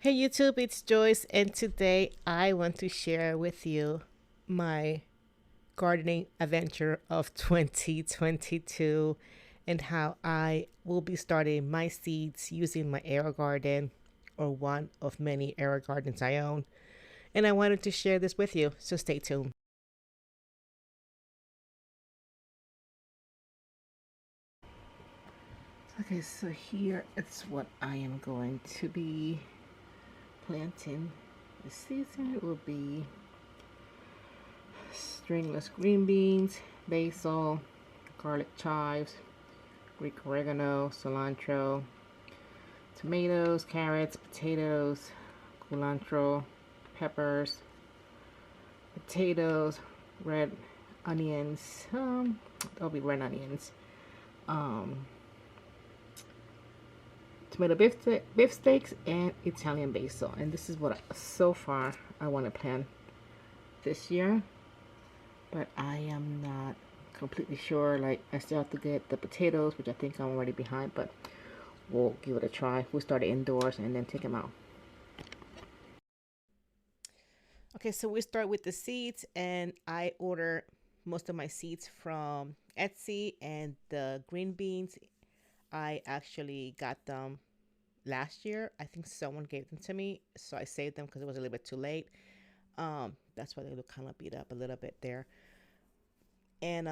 Hey YouTube, it's Joyce, and today I want to share with you my gardening adventure of 2022 and how I will be starting my seeds using my Aero Garden, or one of many Aero Gardens I own. And I wanted to share this with you, so stay tuned. Okay, so here it's what I am going to be planting this season. It will be stringless green beans, basil, garlic chives, Greek oregano, cilantro, tomatoes, carrots, potatoes, culantro, peppers, potatoes, red onions. There'll be red onions. Um, Tomato beef steaks, and Italian basil. And this is what so far I want to plant this year, but I am not completely sure. Like, I still have to get the potatoes, which I think I'm already behind, but we'll give it a try. We'll start it indoors and then take them out. Okay, so we start with the seeds, and I order most of my seeds from Etsy. And the green beans, I actually got them last year. I think someone gave them to me, so I saved them because it was a little bit too late. That's why they look kind of beat up a little bit there. And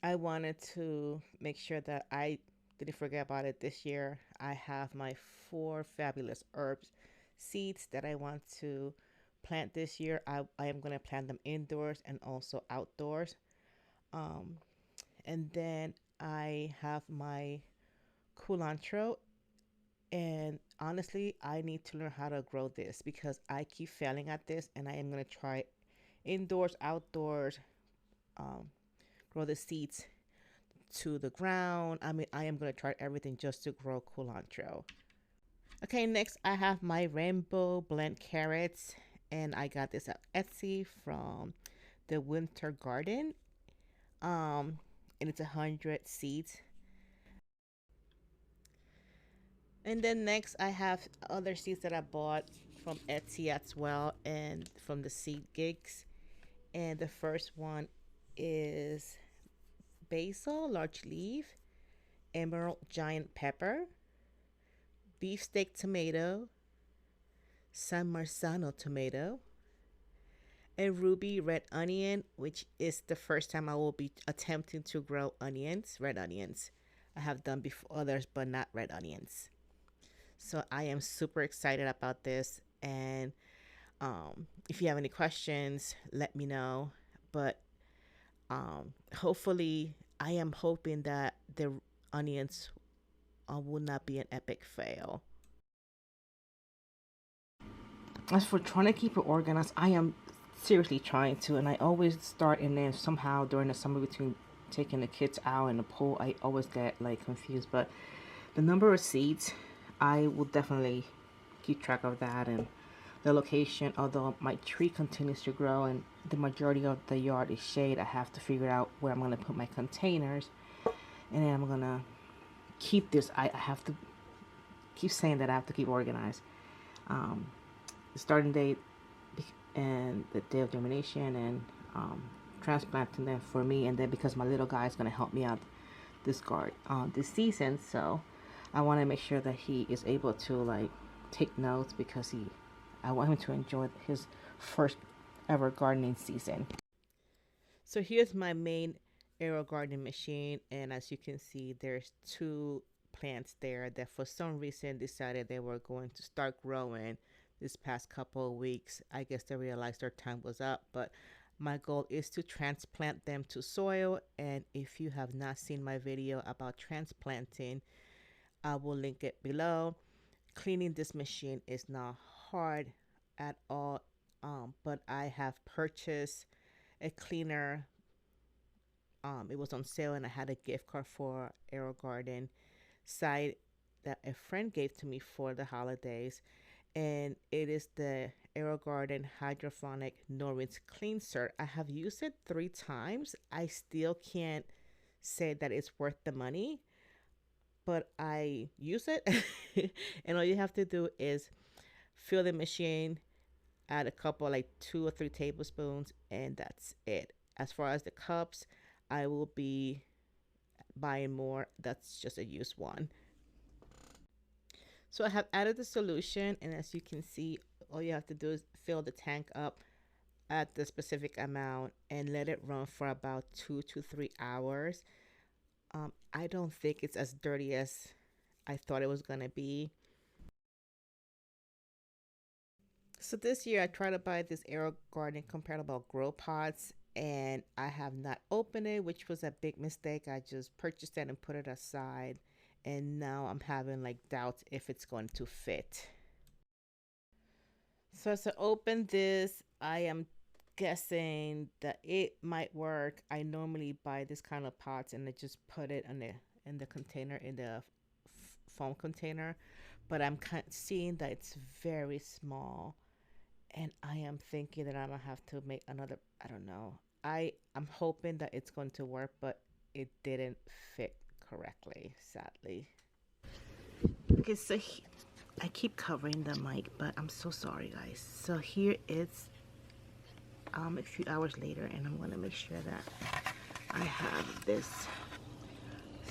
I wanted to make sure that I didn't forget about it this year. I have my 4 fabulous herbs seeds that I want to plant this year. I am going to plant them indoors and also outdoors. Um, and then I have my culantro. And honestly, I need to learn how to grow this because I keep failing at this, and I am going to try indoors, outdoors, um, grow the seeds to the ground. I mean, I am going to try everything just to grow culantro. Okay, next I have my rainbow blend carrots, and I got this at Etsy from the Winter Garden. And it's 100 seeds. And then next I have other seeds that I bought from Etsy as well, and from the seed gigs. And the first one is basil, large leaf, emerald giant pepper, beefsteak tomato, San Marzano tomato, a ruby red onion, which is the first time I will be attempting to grow onions, red onions. I have done before others, but not red onions. So I am super excited about this. And if you have any questions, let me know. But hopefully, I am hoping that the onions will not be an epic fail. As for trying to keep it organized, I am seriously trying to, and I always start, and then somehow during the summer between taking the kids out in the pool, I always get like confused. But the number of seeds, I will definitely keep track of that, and the location. Although my tree continues to grow and the majority of the yard is shade, I have to figure out where I'm going to put my containers, and then I'm going to keep this. I have to keep saying that I have to keep organized. Um, the starting date and the day of germination, and transplanting them for me, and then because my little guy is going to help me out this season, so I want to make sure that he is able to like take notes, because I want him to enjoy his first ever gardening season. So here's my main Aero Garden machine, and as you can see, there's 2 plants there that for some reason decided they were going to start growing this past couple of weeks. I guess they realized their time was up, but my goal is to transplant them to soil. And if you have not seen my video about transplanting, I will link it below. Cleaning this machine is not hard at all, but I have purchased a cleaner. It was on sale, and I had a gift card for AeroGarden site that a friend gave to me for the holidays, and it is the AeroGarden Hydroponic No Rinse Cleanser. I have used it 3 times. I still can't say that it's worth the money. but I use it. And all you have to do is fill the machine, add a couple, like 2 or 3 tablespoons, and that's it. As far as the cups, I will be buying more. That's just a used one. So I have added the solution, and as you can see, all you have to do is fill the tank up at the specific amount and let it run for about 2 to 3 hours. I don't think it's as dirty as I thought it was gonna be. So this year I tried to buy this Aero Garden compatible grow pots, and I have not opened it, which was a big mistake. I just purchased it and put it aside, and now I'm having like doubts if it's going to fit. So as I open this, I am guessing that it might work. I normally buy this kind of pots and I just put it in the container, in the foam container, but I'm seeing that it's very small, and I am thinking that I'm gonna have to make another. I don't know. I'm hoping that it's going to work, but it didn't fit correctly, sadly. Okay, so I keep covering the mic, but I'm so sorry, guys. So here it's a few hours later, and I'm gonna make sure that I have this.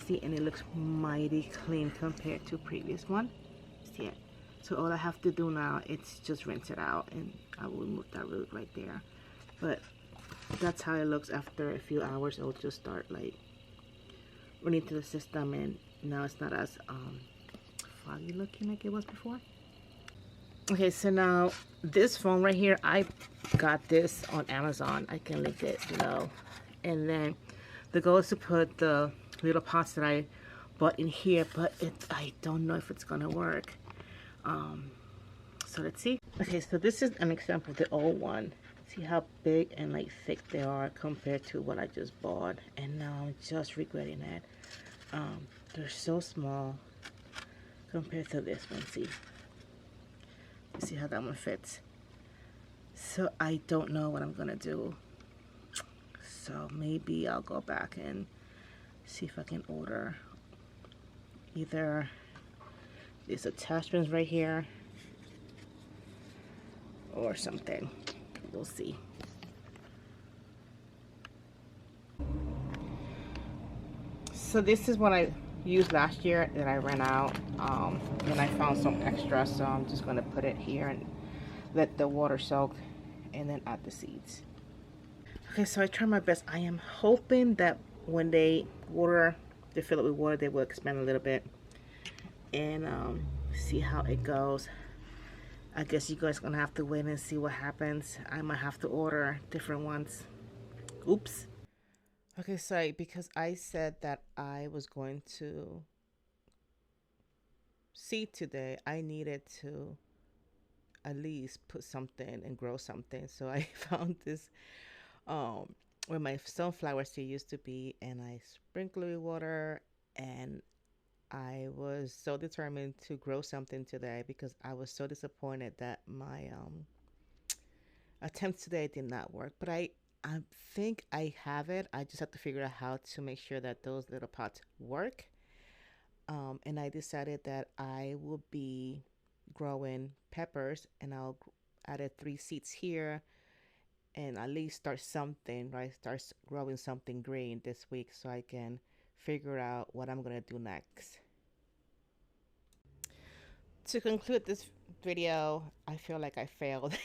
See, and it looks mighty clean compared to previous one. See it? So all I have to do now is just rinse it out, and I will remove that root right there. But that's how it looks after a few hours. It'll just start like running through the system, and now it's not as foggy looking like it was before. Okay, so now this phone right here, I got this on Amazon. I can link it below. And then the goal is to put the little pots that I bought in here, but I don't know if it's gonna work. So let's see. Okay, so this is an example of the old one. See how big and like thick they are compared to what I just bought, and now I'm just regretting it. They're so small compared to this one. See how that one fits. So I don't know what I'm gonna do. So maybe I'll go back and see if I can order either these attachments right here or something. We'll see. So this is what I used last year that I ran out, and I found some extra, so I'm just going to put it here and let the water soak and then add the seeds. Okay, so I try my best. I am hoping that when they fill it with water, they will expand a little bit, and see how it goes. I guess you guys are gonna have to wait and see what happens. I might have to order different ones. Oops. Okay, sorry, because I said that I was going to seed today, I needed to at least put something and grow something. So I found this where my sunflower seed used to be, and I sprinkled it with water, and I was so determined to grow something today because I was so disappointed that my attempt today did not work. But I think I have it. I just have to figure out how to make sure that those little pots work. And I decided that I will be growing peppers, and I'll added 3 seeds here, and at least start something, right? Start growing something green this week so I can figure out what I'm gonna do next. To conclude this video, I feel like I failed.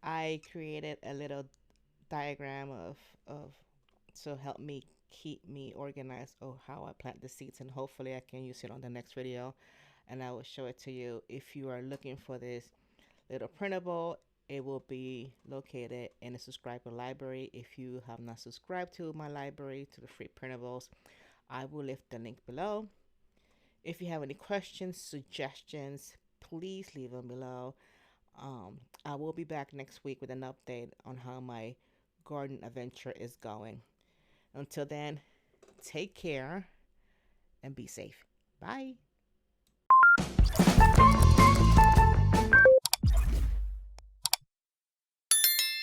I created a little diagram of so help me keep me organized of how I plant the seeds, and hopefully I can use it on the next video and I will show it to you. If you are looking for this little printable, it will be located in the subscriber library. If you have not subscribed to my library, to the free printables, I will leave the link below. If you have any questions, suggestions, please leave them below. I will be back next week with an update on how my garden adventure is going. Until then, take care and be safe. Bye.